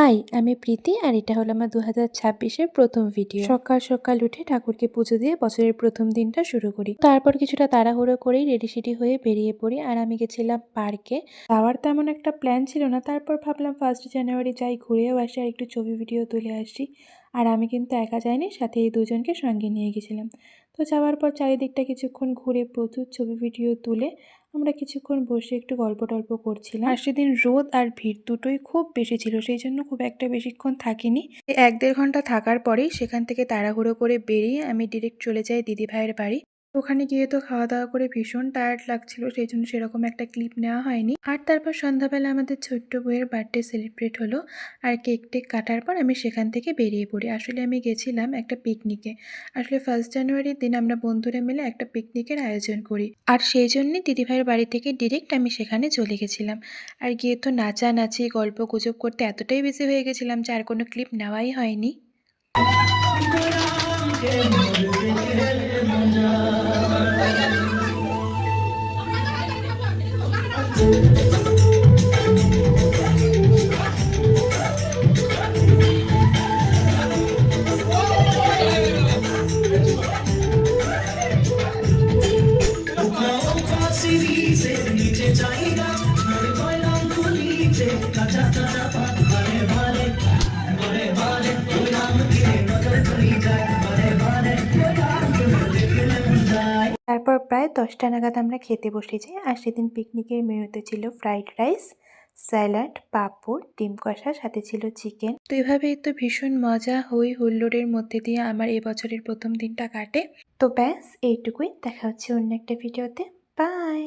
High, আমি প্রীতি আর এটা হলো আমার 2026-এর প্রথম ভিডিও। সকাল সকাল উঠে ঠাকুরকে পুজো দিয়ে বছরের প্রথম দিনটা শুরু করি। তারপর কিছুটা তাড়াহুড়ো করেই রেডি-সেডি হয়ে বেরিয়ে পড়ি আর আমি গেছিলাম পার্কে। যাওয়ার তেমন একটা প্ল্যান ছিল না, তারপর ভাবলাম 1 জানুয়ারি যাই, ঘুরেও আসি আর একটু ছবি ভিডিও তুলে আসি। আর আমি কিন্তু একা যাইনি, সাথে এই দুজনকে সঙ্গে নিয়ে গেছিলাম। তো যাওয়ার পর চারিদিকটা কিছুক্ষণ ঘুরে প্রচুর ছবি ভিডিও তুলে আমরা কিছুক্ষণ বসে একটু গল্প-টল্প করছিলাম। আর সেদিন রোদ আর ভিড় দুটোই খুব বেশি ছিল, সেই জন্য খুব একটা বেশিক্ষণ থাকিনি। 1-1.5 ঘন্টা থাকার পরেই সেখান থেকে তাড়াহুড়ো করে বেরিয়ে আমি ডিরেক্ট চলে যাই দিদিভাইয়ের বাড়ি। ওখানে গিয়ে তো খাওয়া দাওয়া করে ভীষণ টায়ার্ড লাগছিল, সেই জন্য সেরকম একটা ক্লিপ নেওয়া হয়নি। আর তারপর সন্ধ্যাবেলা আমাদের ছোট্ট বউয়ের বার্থডে সেলিব্রেট হলো আর কেক টেক কাটার পর আমি সেখান থেকে বেরিয়ে পড়ি। আসলে আমি গেছিলাম একটা পিকনিকে। আসলে 1 জানুয়ারির দিন আমরা বন্ধুরা মিলে একটা পিকনিকের আয়োজন করি, আর সেই জন্যই দিদিভাইয়ের বাড়ি থেকে ডিরেক্ট আমি সেখানে চলে গেছিলাম। আর গিয়ে তো নাচানাচি গল্প গুজব করতে এতটাই বিজি হয়ে গেছিলাম যে আর কোনো ক্লিপ নেওয়াই হয়নি। তারপর প্রায় 10টা নাগাদ আমরা খেতে বসে যাই। আর সেদিন পিকনিকের মেনুতে ছিল ফ্রাইড রাইস, স্যালাড, পাঁপড়, ডিম কষা, সাথে ছিল চিকেন। তো এভাবেই তো ভীষণ মজা হই হুল্লোড়ের মধ্যে দিয়ে আমার এবছরের প্রথম দিনটা কাটে। তো ব্যাস এইটুকুই, দেখা হচ্ছে অন্য একটা ভিডিওতে। বাই।